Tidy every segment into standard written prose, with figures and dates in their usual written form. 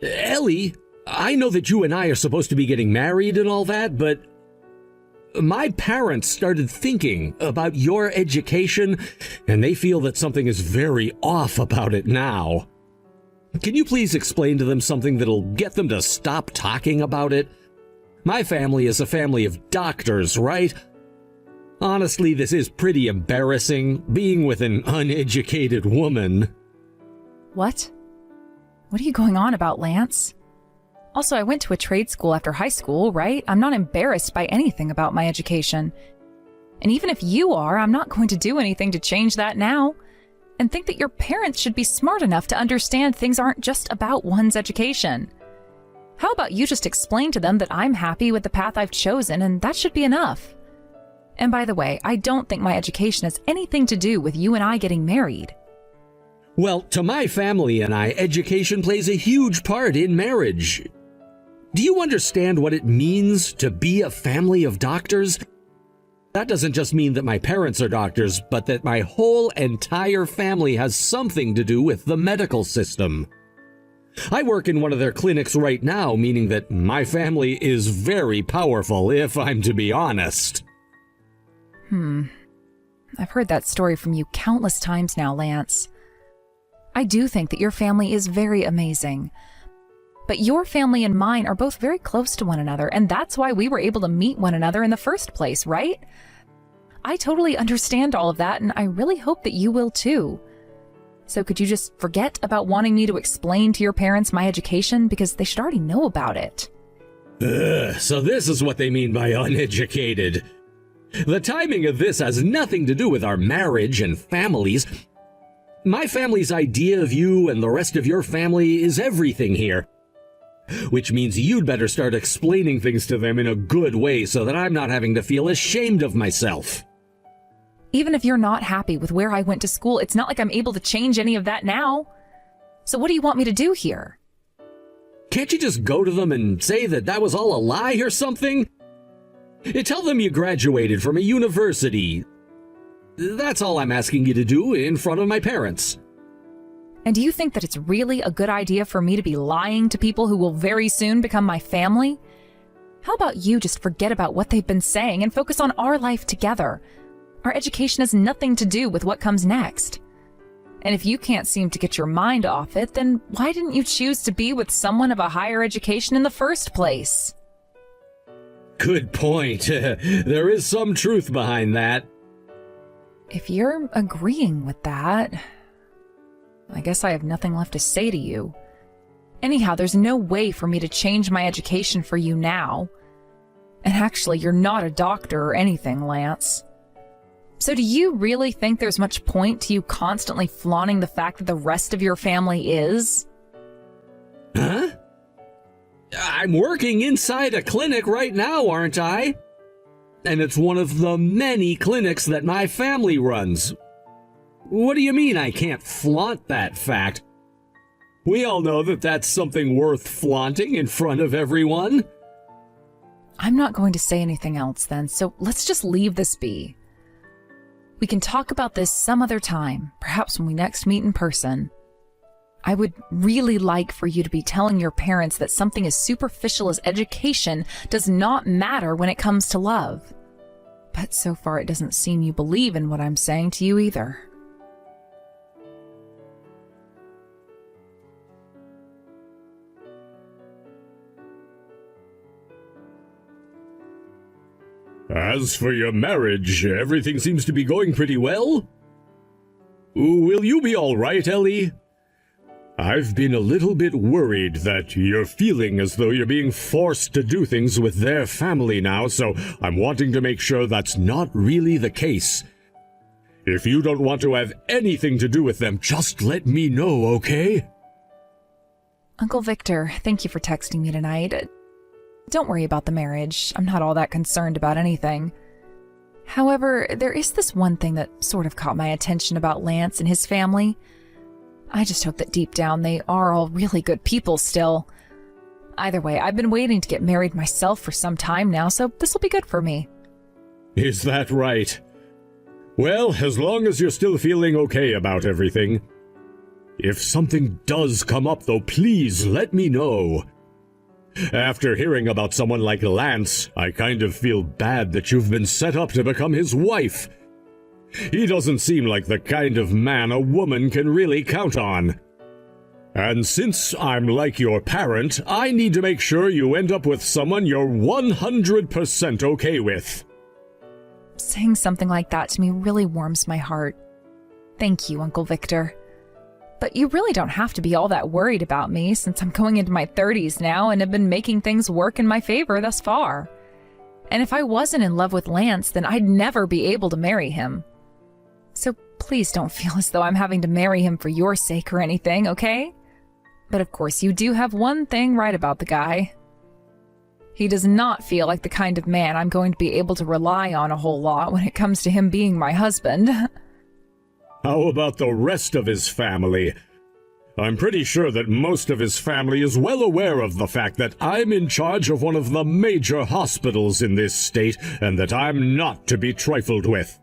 Ellie, I know that you and I are supposed to be getting married and all that, but my parents started thinking about your education, and they feel that something is very off about it now. Can you please explain to them something that'll get them to stop talking about it? My family is a family of doctors, right? Honestly, this is pretty embarrassing, being with an uneducated woman. What? What are you going on about, Lance? Also, I went to a trade school after high school, right? I'm not embarrassed by anything about my education. And even if you are, I'm not going to do anything to change that now. And think that your parents should be smart enough to understand things aren't just about one's education. How about you just explain to them that I'm happy with the path I've chosen, and that should be enough. And by the way, I don't think my education has anything to do with you and I getting married. Well, to my family and I, education plays a huge part in marriage. Do you understand what it means to be a family of doctors? That doesn't just mean that my parents are doctors, but that my whole entire family has something to do with the medical system. I work in one of their clinics right now, meaning that my family is very powerful, if I'm to be honest. I've heard that story from you countless times now, Lance. I do think that your family is very amazing. But your family and mine are both very close to one another, and that's why we were able to meet one another in the first place, right? I totally understand all of that, and I really hope that you will too. So could you just forget about wanting me to explain to your parents my education, because they should already know about it? So this is what they mean by uneducated. The timing of this has nothing to do with our marriage and families. My family's idea of you and the rest of your family is everything here. Which means you'd better start explaining things to them in a good way so that I'm not having to feel ashamed of myself. Even if you're not happy with where I went to school, it's not like I'm able to change any of that now. So what do you want me to do here? Can't you just go to them and say that that was all a lie or something? Tell them you graduated from a university. That's all I'm asking you to do in front of my parents. And do you think that it's really a good idea for me to be lying to people who will very soon become my family? How about you just forget about what they've been saying and focus on our life together? Our education has nothing to do with what comes next. And if you can't seem to get your mind off it, then why didn't you choose to be with someone of a higher education in the first place? Good point. There is some truth behind that. If you're agreeing with that, I guess I have nothing left to say to you. Anyhow, there's no way for me to change my education for you now. And actually, you're not a doctor or anything, Lance. So do you really think there's much point to you constantly flaunting the fact that the rest of your family is? Huh? I'm working inside a clinic right now, aren't I? And it's one of the many clinics that my family runs. What do you mean I can't flaunt that fact? We all know that that's something worth flaunting in front of everyone. I'm not going to say anything else then, so let's just leave this be. We can talk about this some other time, perhaps when we next meet in person. I would really like for you to be telling your parents that something as superficial as education does not matter when it comes to love. But so far it doesn't seem you believe in what I'm saying to you either. As for your marriage, everything seems to be going pretty well. Will you be all right, Ellie? I've been a little bit worried that you're feeling as though you're being forced to do things with their family now, so I'm wanting to make sure that's not really the case. If you don't want to have anything to do with them, just let me know, okay? Uncle Victor, thank you for texting me tonight. Don't worry about the marriage. I'm not all that concerned about anything. However, there is this one thing that sort of caught my attention about Lance and his family. I just hope that deep down they are all really good people still. Either way, I've been waiting to get married myself for some time now, so this will be good for me. Is that right? Well, as long as you're still feeling okay about everything. If something does come up, though, please let me know. After hearing about someone like Lance, I kind of feel bad that you've been set up to become his wife. He doesn't seem like the kind of man a woman can really count on. And since I'm like your parent, I need to make sure you end up with someone you're 100% okay with. Saying something like that to me really warms my heart. Thank you, Uncle Victor. But you really don't have to be all that worried about me since I'm going into my 30s now and have been making things work in my favor thus far. And if I wasn't in love with Lance, then I'd never be able to marry him. So please don't feel as though I'm having to marry him for your sake or anything, okay? But of course you do have one thing right about the guy. He does not feel like the kind of man I'm going to be able to rely on a whole lot when it comes to him being my husband. How about the rest of his family? I'm pretty sure that most of his family is well aware of the fact that I'm in charge of one of the major hospitals in this state and that I'm not to be trifled with.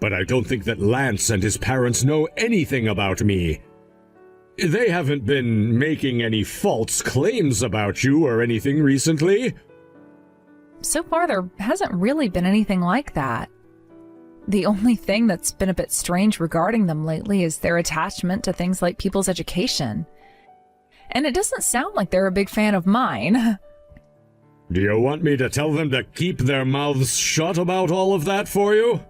But I don't think that Lance and his parents know anything about me. They haven't been making any false claims about you or anything recently. So far, there hasn't really been anything like that. The only thing that's been a bit strange regarding them lately is their attachment to things like people's education. And it doesn't sound like they're a big fan of mine. Do you want me to tell them to keep their mouths shut about all of that for you?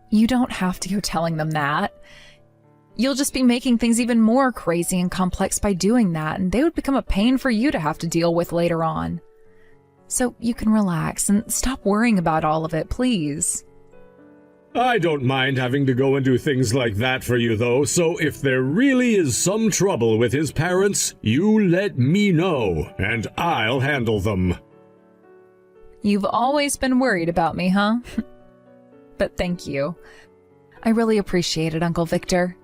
You don't have to go telling them that. You'll just be making things even more crazy and complex by doing that, and they would become a pain for you to have to deal with later on. So you can relax and stop worrying about all of it, please. I don't mind having to go and do things like that for you, though, so if there really is some trouble with his parents, you let me know, and I'll handle them. You've always been worried about me, huh? But thank you. I really appreciate it, Uncle Victor.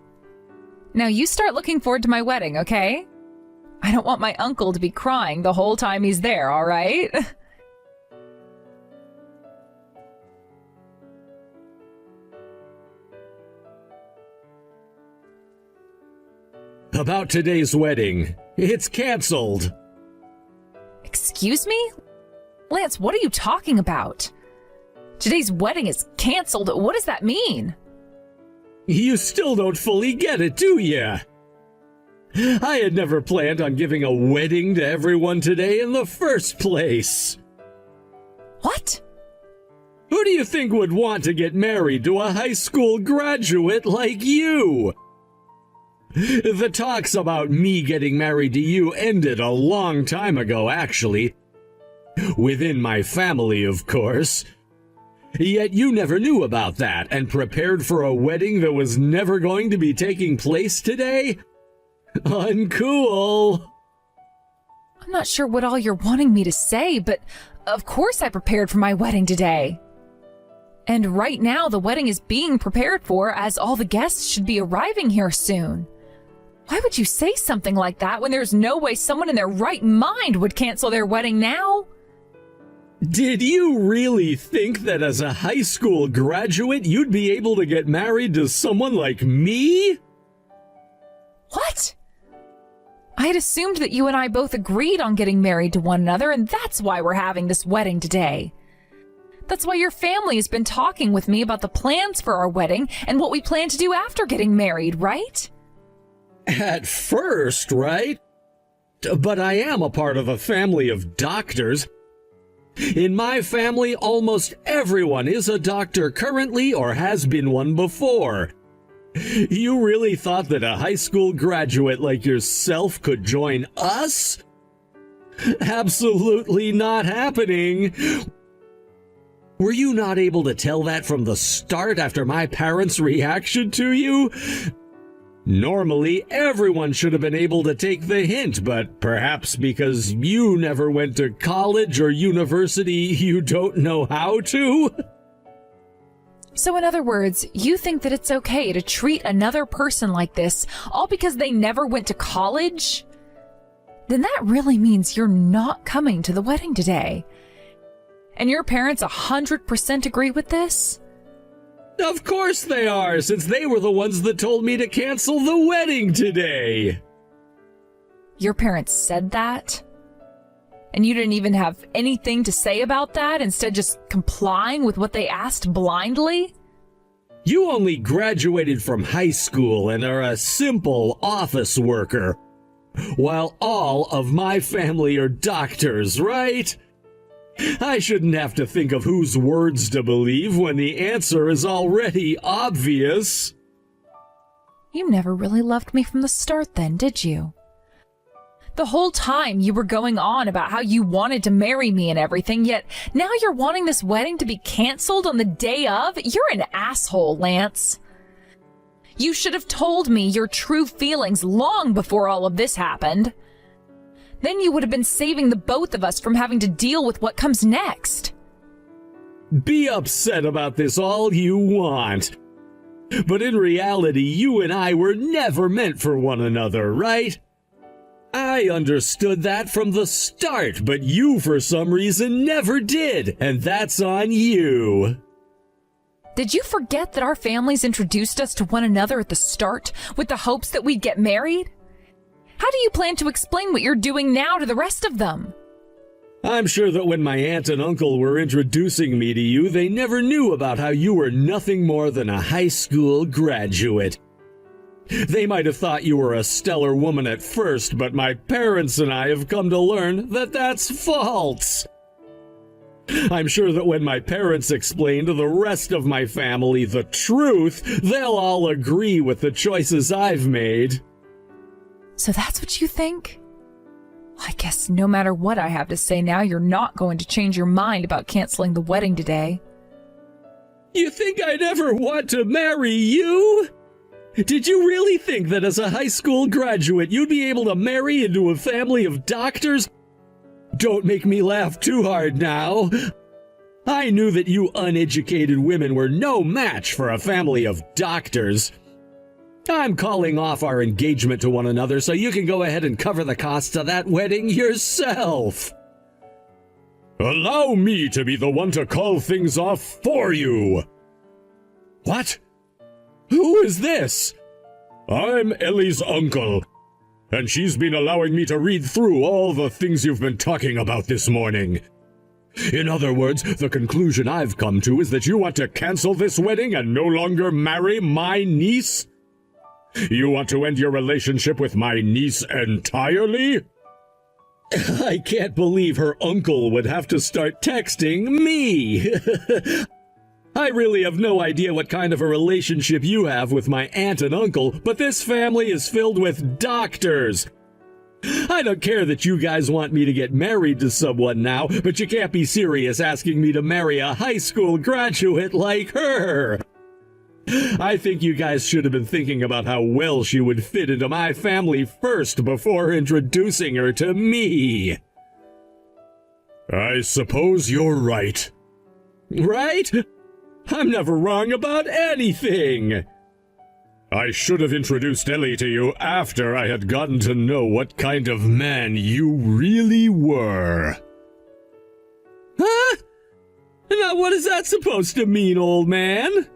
Now you start looking forward to my wedding, okay? I don't want my uncle to be crying the whole time he's there, all right? About today's wedding, it's canceled. Excuse me? Lance, what are you talking about? Today's wedding is canceled. What does that mean? You still don't fully get it, do ya? I had never planned on giving a wedding to everyone today in the first place. What? Who do you think would want to get married to a high school graduate like you? The talks about me getting married to you ended a long time ago, actually. Within my family, of course. Yet you never knew about that and prepared for a wedding that was never going to be taking place today? Uncool. I'm not sure what all you're wanting me to say, but of course I prepared for my wedding today. And right now the wedding is being prepared for as all the guests should be arriving here soon. Why would you say something like that when there's no way someone in their right mind would cancel their wedding now? Did you really think that as a high school graduate you'd be able to get married to someone like me? What? I had assumed that you and I both agreed on getting married to one another, and that's why we're having this wedding today. That's why your family has been talking with me about the plans for our wedding and what we plan to do after getting married, right? At first, right? But I am a part of a family of doctors. In my family, almost everyone is a doctor currently or has been one before. You really thought that a high school graduate like yourself could join us? Absolutely not happening. Were you not able to tell that from the start after my parents' reaction to you? Normally, everyone should have been able to take the hint, but perhaps because you never went to college or university, you don't know how to? So in other words, you think that it's okay to treat another person like this all because they never went to college? Then that really means you're not coming to the wedding today. And your parents 100% agree with this? Of course they are, since they were the ones that told me to cancel the wedding today. Your parents said that? And you didn't even have anything to say about that, instead just complying with what they asked blindly? You only graduated from high school and are a simple office worker, while all of my family are doctors, right? I shouldn't have to think of whose words to believe when the answer is already obvious. You never really loved me from the start then, did you? The whole time you were going on about how you wanted to marry me and everything, yet now you're wanting this wedding to be canceled on the day of? You're an asshole, Lance. You should have told me your true feelings long before all of this happened. Then you would have been saving the both of us from having to deal with what comes next. Be upset about this all you want. But in reality, you and I were never meant for one another, right? I understood that from the start, but you for some reason never did, and that's on you. Did you forget that our families introduced us to one another at the start with the hopes that we'd get married? How do you plan to explain what you're doing now to the rest of them? I'm sure that when my aunt and uncle were introducing me to you, they never knew about how you were nothing more than a high school graduate. They might have thought you were a stellar woman at first, but my parents and I have come to learn that that's false. I'm sure that when my parents explain to the rest of my family the truth, they'll all agree with the choices I've made. So that's what you think? I guess no matter what I have to say now, you're not going to change your mind about canceling the wedding today. You think I'd ever want to marry you? Did you really think that as a high school graduate you'd be able to marry into a family of doctors? Don't make me laugh too hard now. I knew that you uneducated women were no match for a family of doctors. I'm calling off our engagement to one another so you can go ahead and cover the costs of that wedding yourself. Allow me to be the one to call things off for you. What? Who is this? I'm Ellie's uncle, and she's been allowing me to read through all the things you've been talking about this morning. In other words, the conclusion I've come to is that you want to cancel this wedding and no longer marry my niece? You want to end your relationship with my niece entirely? I can't believe her uncle would have to start texting me. I really have no idea what kind of a relationship you have with my aunt and uncle, but this family is filled with doctors. I don't care that you guys want me to get married to someone now, but you can't be serious asking me to marry a high school graduate like her. I think you guys should have been thinking about how well she would fit into my family first before introducing her to me. I suppose you're right. Right? I'm never wrong about anything. I should have introduced Ellie to you after I had gotten to know what kind of man you really were. Huh? Now what is that supposed to mean, old man?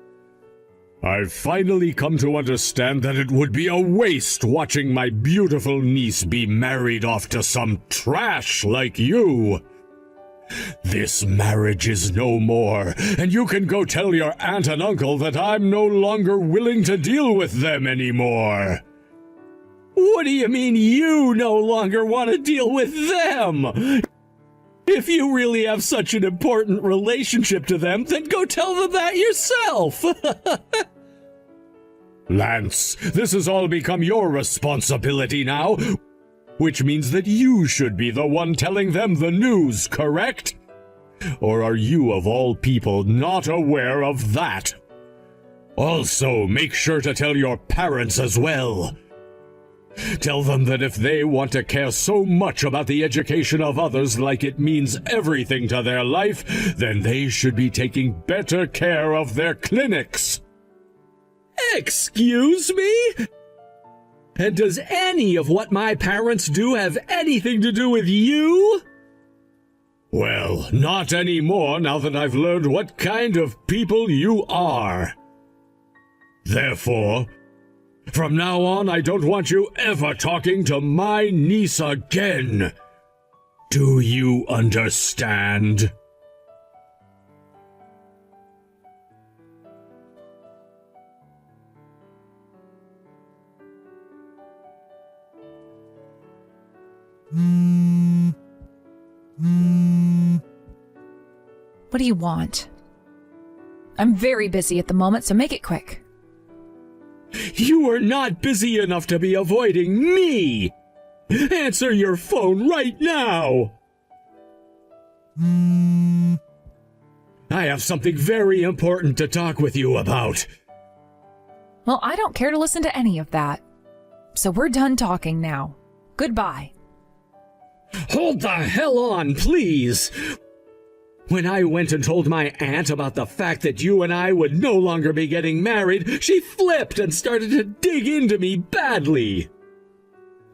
I've finally come to understand that it would be a waste watching my beautiful niece be married off to some trash like you. This marriage is no more, and you can go tell your aunt and uncle that I'm no longer willing to deal with them anymore. What do you mean you no longer want to deal with them? If you really have such an important relationship to them, then go tell them that yourself. Lance, this has all become your responsibility now, which means that you should be the one telling them the news, correct? Or are you, of all people, not aware of that? Also, make sure to tell your parents as well. Tell them that if they want to care so much about the education of others like it means everything to their life, then they should be taking better care of their clinics. Excuse me? And does any of what my parents do have anything to do with you? Well, not anymore now that I've learned what kind of people you are. Therefore, from now on, I don't want you ever talking to my niece again. Do you understand? What do you want? I'm very busy at the moment, so make it quick. You are not busy enough to be avoiding me! Answer your phone right now! I have something very important to talk with you about. Well, I don't care to listen to any of that. So we're done talking now. Goodbye. Hold the hell on, please! When I went and told my aunt about the fact that you and I would no longer be getting married, she flipped and started to dig into me badly.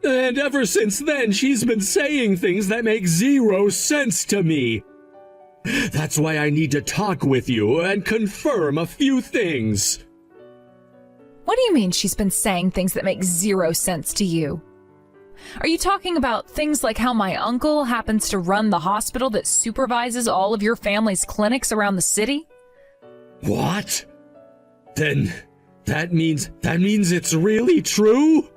And ever since then, she's been saying things that make zero sense to me. That's why I need to talk with you and confirm a few things. What do you mean she's been saying things that make zero sense to you? Are you talking about things like how my uncle happens to run the hospital that supervises all of your family's clinics around the city? What? Then that means it's really true?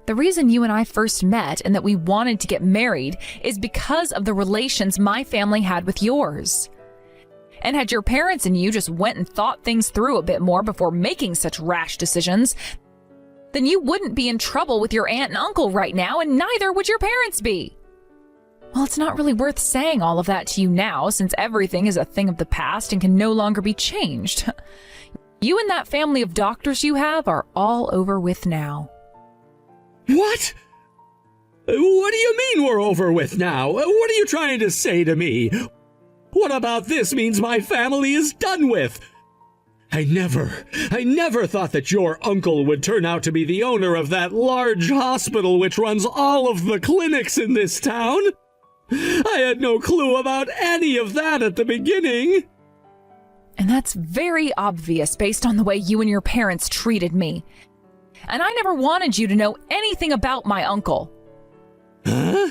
The reason you and I first met and that we wanted to get married is because of the relations my family had with yours. And had your parents and you just went and thought things through a bit more before making such rash decisions, then you wouldn't be in trouble with your aunt and uncle right now, and neither would your parents be. Well, it's not really worth saying all of that to you now, since everything is a thing of the past and can no longer be changed. You and that family of doctors you have are all over with now. What? What do you mean we're over with now? What are you trying to say to me? What about this means my family is done with? I never thought that your uncle would turn out to be the owner of that large hospital which runs all of the clinics in this town. I had no clue about any of that at the beginning. And that's very obvious based on the way you and your parents treated me. And I never wanted you to know anything about my uncle. Huh?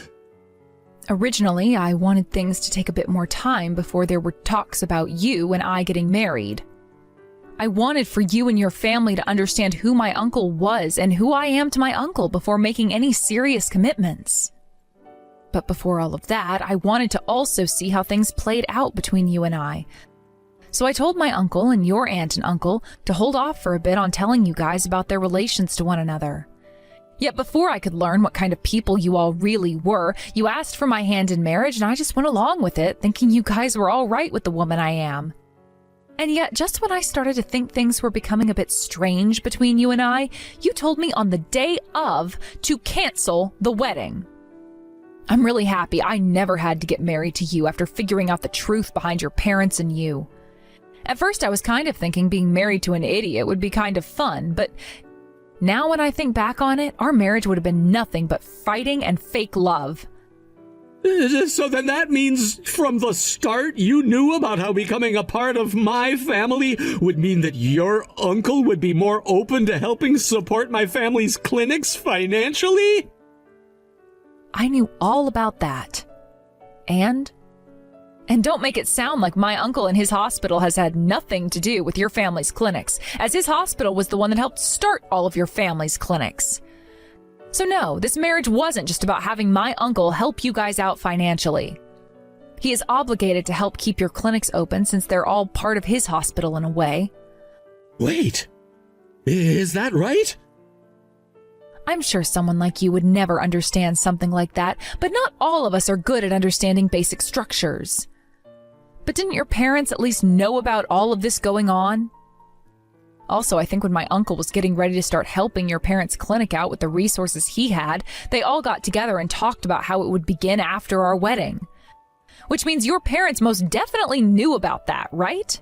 Originally, I wanted things to take a bit more time before there were talks about you and I getting married. I wanted for you and your family to understand who my uncle was and who I am to my uncle before making any serious commitments. But before all of that, I wanted to also see how things played out between you and I. So I told my uncle and your aunt and uncle to hold off for a bit on telling you guys about their relations to one another. Yet before I could learn what kind of people you all really were, you asked for my hand in marriage and I just went along with it, thinking you guys were all right with the woman I am. And yet, just when I started to think things were becoming a bit strange between you and I, you told me on the day of to cancel the wedding. I'm really happy I never had to get married to you after figuring out the truth behind your parents and you. At first, I was kind of thinking being married to an idiot would be kind of fun, but now when I think back on it, our marriage would have been nothing but fighting and fake love. So then that means from the start you knew about how becoming a part of my family would mean that your uncle would be more open to helping support my family's clinics financially? I knew all about that. And don't make it sound like my uncle and his hospital has had nothing to do with your family's clinics, as his hospital was the one that helped start all of your family's clinics. So no, this marriage wasn't just about having my uncle help you guys out financially. He is obligated to help keep your clinics open since they're all part of his hospital in a way. Wait, is that right? I'm sure someone like you would never understand something like that, but not all of us are good at understanding basic structures. But didn't your parents at least know about all of this going on? Also, I think when my uncle was getting ready to start helping your parents' clinic out with the resources he had, they all got together and talked about how it would begin after our wedding. Which means your parents most definitely knew about that, right?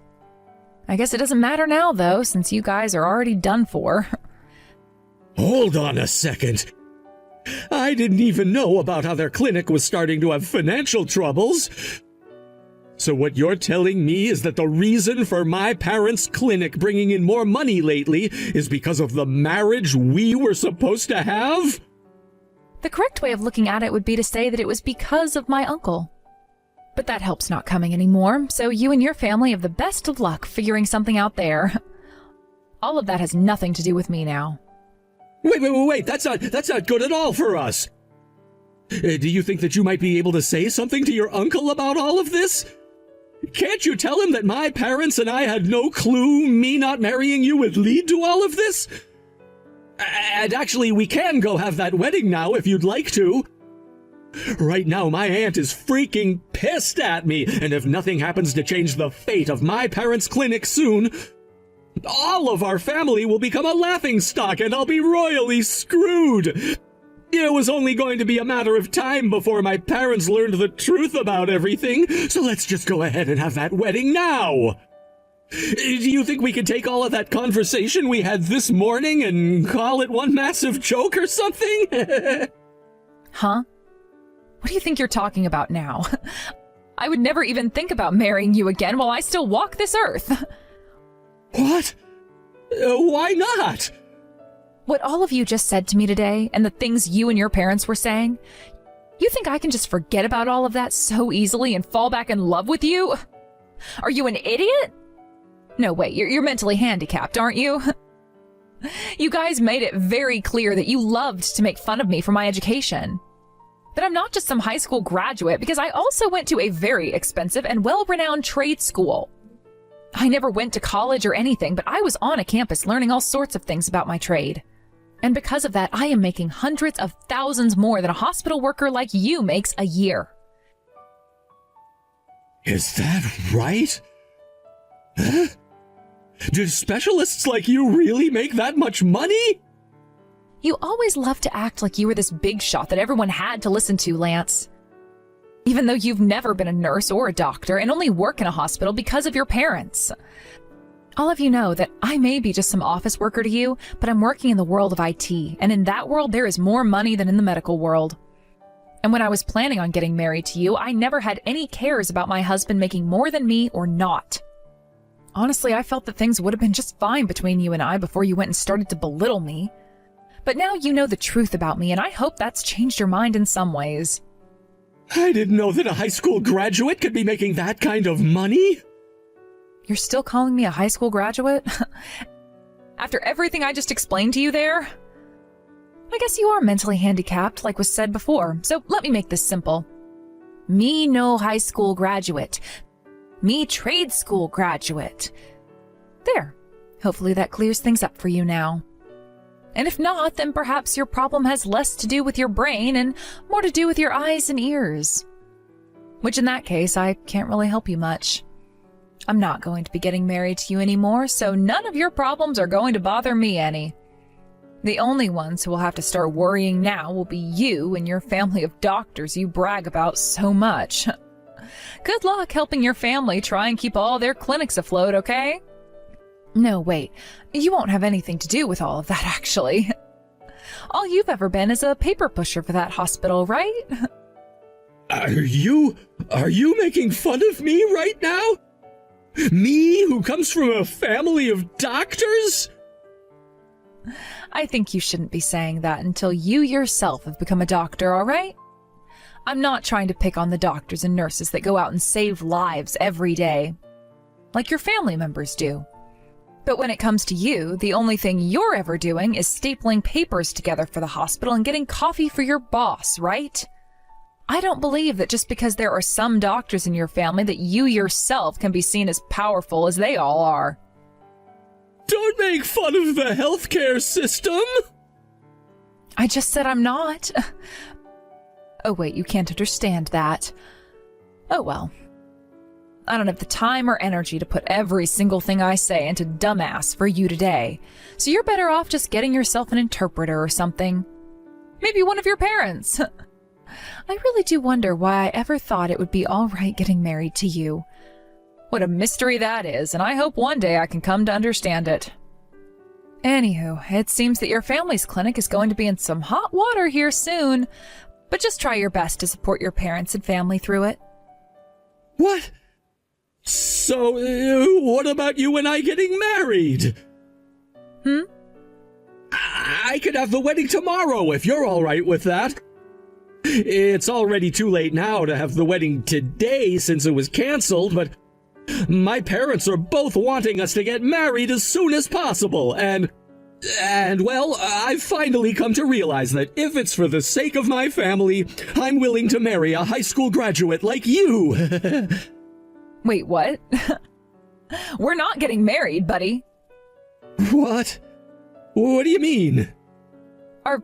I guess it doesn't matter now, though, since you guys are already done for. Hold on a second. I didn't even know about how their clinic was starting to have financial troubles. So what you're telling me is that the reason for my parents' clinic bringing in more money lately is because of the marriage we were supposed to have? The correct way of looking at it would be to say that it was because of my uncle. But that help's not coming anymore, so you and your family have the best of luck figuring something out there. All of that has nothing to do with me now. Wait, that's not good at all for us. Do you think that you might be able to say something to your uncle about all of this? Can't you tell him that my parents and I had no clue me not marrying you would lead to all of this? And actually, we can go have that wedding now if you'd like to. Right now, my aunt is freaking pissed at me, and if nothing happens to change the fate of my parents' clinic soon, all of our family will become a laughingstock and I'll be royally screwed. It was only going to be a matter of time before my parents learned the truth about everything, so let's just go ahead and have that wedding now. Do you think we could take all of that conversation we had this morning and call it one massive joke or something? Huh? What do you think you're talking about now? I would never even think about marrying you again while I still walk this earth. What? Why not? What all of you just said to me today, and the things you and your parents were saying, you think I can just forget about all of that so easily and fall back in love with you? Are you an idiot? No, wait, you're mentally handicapped, aren't you? You guys made it very clear that you loved to make fun of me for my education. That I'm not just some high school graduate, because I also went to a very expensive and well-renowned trade school. I never went to college or anything, but I was on a campus learning all sorts of things about my trade. And because of that, I am making hundreds of thousands more than a hospital worker like you makes a year. Is that right? Huh? Do specialists like you really make that much money? You always loved to act like you were this big shot that everyone had to listen to, Lance. Even though you've never been a nurse or a doctor and only work in a hospital because of your parents. All of you know that I may be just some office worker to you, but I'm working in the world of IT, and in that world there is more money than in the medical world. And when I was planning on getting married to you, I never had any cares about my husband making more than me or not. Honestly, I felt that things would have been just fine between you and I before you went and started to belittle me. But now you know the truth about me, and I hope that's changed your mind in some ways. I didn't know that a high school graduate could be making that kind of money. You're still calling me a high school graduate? After everything I just explained to you there? I guess you are mentally handicapped, like was said before, so let me make this simple. Me no high school graduate. Me trade school graduate. There. Hopefully that clears things up for you now. And if not, then perhaps your problem has less to do with your brain and more to do with your eyes and ears. Which in that case, I can't really help you much. I'm not going to be getting married to you anymore, so none of your problems are going to bother me any. The only ones who will have to start worrying now will be you and your family of doctors you brag about so much. Good luck helping your family try and keep all their clinics afloat, okay? No, wait. You won't have anything to do with all of that, actually. All you've ever been is a paper pusher for that hospital, right? Are you making fun of me right now? Me, who comes from a family of doctors? I think you shouldn't be saying that until you yourself have become a doctor, all right? I'm not trying to pick on the doctors and nurses that go out and save lives every day, like your family members do. But when it comes to you, the only thing you're ever doing is stapling papers together for the hospital and getting coffee for your boss, right? I don't believe that just because there are some doctors in your family that you yourself can be seen as powerful as they all are. Don't make fun of the healthcare system! I just said I'm not. Oh wait, you can't understand that. Oh well. I don't have the time or energy to put every single thing I say into dumbass for you today, so you're better off just getting yourself an interpreter or something. Maybe one of your parents. I really do wonder why I ever thought it would be all right getting married to you. What a mystery that is, and I hope one day I can come to understand it. Anywho, it seems that your family's clinic is going to be in some hot water here soon, but just try your best to support your parents and family through it. What? So, what about you and I getting married? I could have the wedding tomorrow if you're all right with that. It's already too late now to have the wedding today since it was canceled, but my parents are both wanting us to get married as soon as possible, and well, I've finally come to realize that if it's for the sake of my family, I'm willing to marry a high school graduate like you. Wait, what? We're not getting married, buddy. What? What do you mean? Are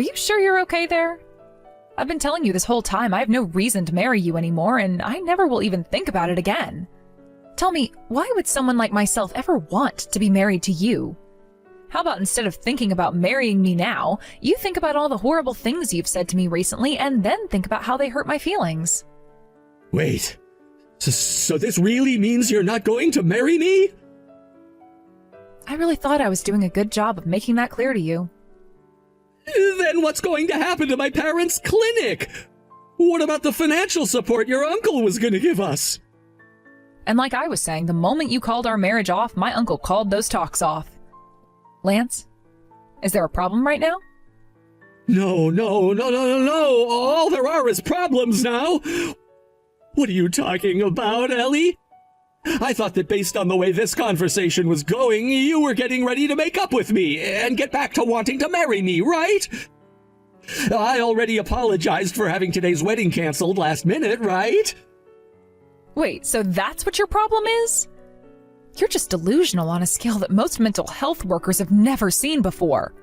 you sure you're okay there? I've been telling you this whole time I have no reason to marry you anymore, and I never will even think about it again. Tell me, why would someone like myself ever want to be married to you? How about instead of thinking about marrying me now, you think about all the horrible things you've said to me recently and then think about how they hurt my feelings? Wait, so this really means you're not going to marry me? I really thought I was doing a good job of making that clear to you. Then what's going to happen to my parents' clinic? What about the financial support your uncle was going to give us? And like I was saying, the moment you called our marriage off, my uncle called those talks off. Lance, is there a problem right now? No. All there are is problems now. What are you talking about, Ellie? I thought that based on the way this conversation was going, you were getting ready to make up with me and get back to wanting to marry me, right? I already apologized for having today's wedding canceled last minute, right? Wait, so that's what your problem is? You're just delusional on a scale that most mental health workers have never seen before.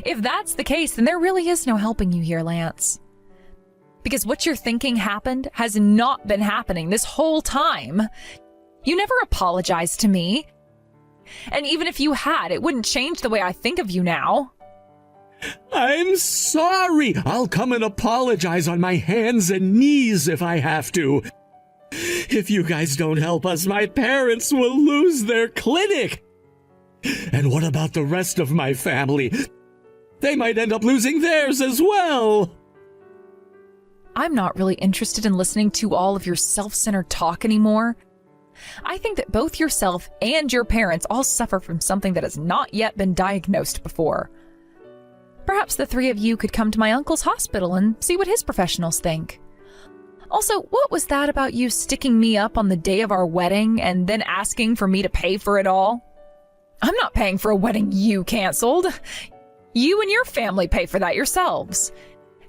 If that's the case, then there really is no helping you here, Lance. Because what you're thinking happened has not been happening this whole time. You never apologized to me. And even if you had, it wouldn't change the way I think of you now. I'm sorry. I'll come and apologize on my hands and knees if I have to. If you guys don't help us, my parents will lose their clinic. And what about the rest of my family? They might end up losing theirs as well. I'm not really interested in listening to all of your self-centered talk anymore. I think that both yourself and your parents all suffer from something that has not yet been diagnosed before. Perhaps the three of you could come to my uncle's hospital and see what his professionals think. Also, what was that about you sticking me up on the day of our wedding and then asking for me to pay for it all? I'm not paying for a wedding you canceled. You and your family pay for that yourselves.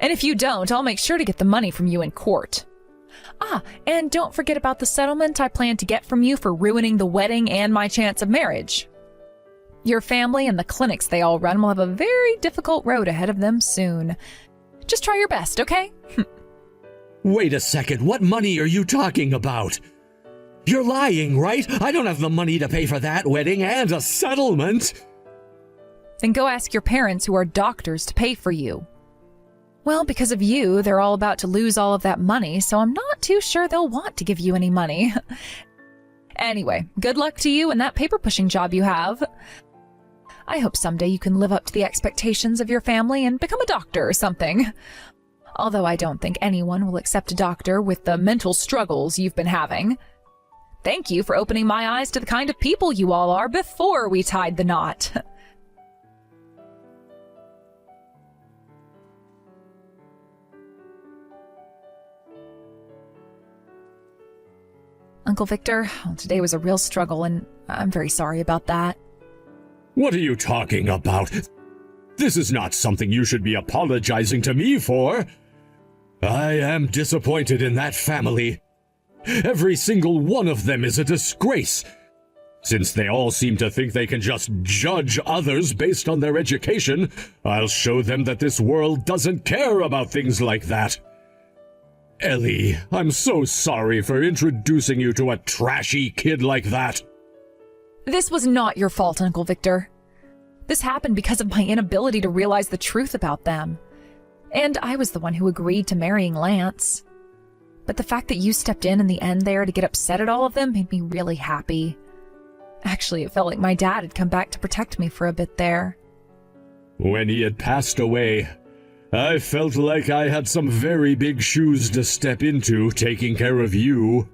And if you don't, I'll make sure to get the money from you in court. And don't forget about the settlement I plan to get from you for ruining the wedding and my chance of marriage. Your family and the clinics they all run will have a very difficult road ahead of them soon. Just try your best, okay? Wait a second, what money are you talking about? You're lying, right? I don't have the money to pay for that wedding and a settlement. Then go ask your parents who are doctors to pay for you. Well, because of you, they're all about to lose all of that money, so I'm not too sure they'll want to give you any money. Anyway, good luck to you and that paper-pushing job you have. I hope someday you can live up to the expectations of your family and become a doctor or something. Although I don't think anyone will accept a doctor with the mental struggles you've been having. Thank you for opening my eyes to the kind of people you all are before we tied the knot. Uncle Victor, today was a real struggle, and I'm very sorry about that. What are you talking about? This is not something you should be apologizing to me for. I am disappointed in that family. Every single one of them is a disgrace. Since they all seem to think they can just judge others based on their education, I'll show them that this world doesn't care about things like that. Ellie, I'm so sorry for introducing you to a trashy kid like that. This was not your fault, Uncle Victor. This happened because of my inability to realize the truth about them. And I was the one who agreed to marrying Lance. But the fact that you stepped in the end there to get upset at all of them made me really happy. Actually, it felt like my dad had come back to protect me for a bit there. When he had passed away, I felt like I had some very big shoes to step into taking care of you.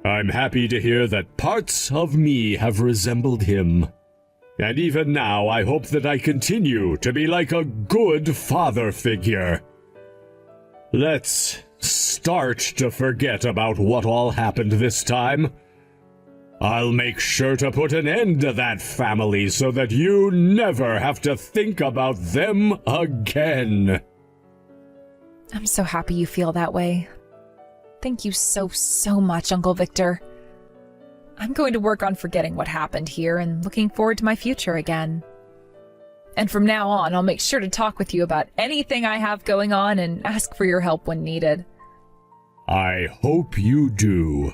I'm happy to hear that parts of me have resembled him. And even now, I hope that I continue to be like a good father figure. Let's start to forget about what all happened this time. I'll make sure to put an end to that family so that you never have to think about them again. I'm so happy you feel that way. Thank you so much, Uncle Victor. I'm going to work on forgetting what happened here and looking forward to my future again. And from now on, I'll make sure to talk with you about anything I have going on and ask for your help when needed. I hope you do.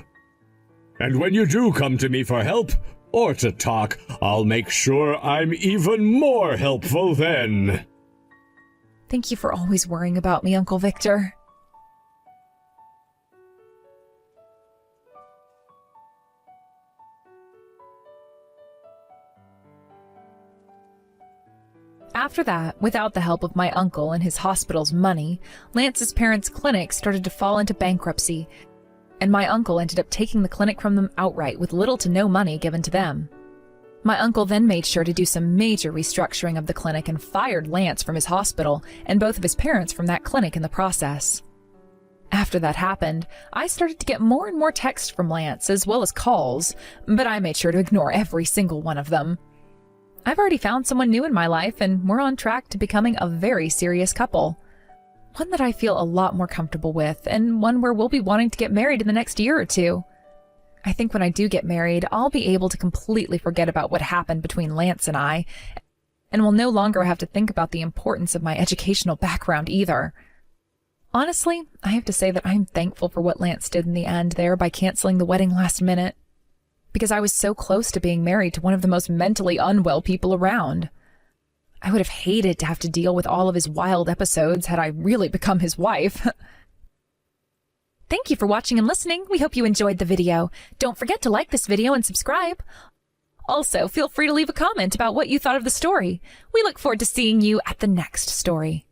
And when you do come to me for help or to talk, I'll make sure I'm even more helpful then. Thank you for always worrying about me, Uncle Victor. After that, without the help of my uncle and his hospital's money, Lance's parents' clinic started to fall into bankruptcy, and my uncle ended up taking the clinic from them outright with little to no money given to them. My uncle then made sure to do some major restructuring of the clinic and fired Lance from his hospital and both of his parents from that clinic in the process. After that happened, I started to get more and more texts from Lance as well as calls, but I made sure to ignore every single one of them. I've already found someone new in my life, and we're on track to becoming a very serious couple. One that I feel a lot more comfortable with, and one where we'll be wanting to get married in the next year or two. I think when I do get married, I'll be able to completely forget about what happened between Lance and I, and will no longer have to think about the importance of my educational background either. Honestly, I have to say that I'm thankful for what Lance did in the end there by canceling the wedding last minute, because I was so close to being married to one of the most mentally unwell people around. I would have hated to have to deal with all of his wild episodes had I really become his wife. Thank you for watching and listening. We hope you enjoyed the video. Don't forget to like this video and subscribe. Also, feel free to leave a comment about what you thought of the story. We look forward to seeing you at the next story.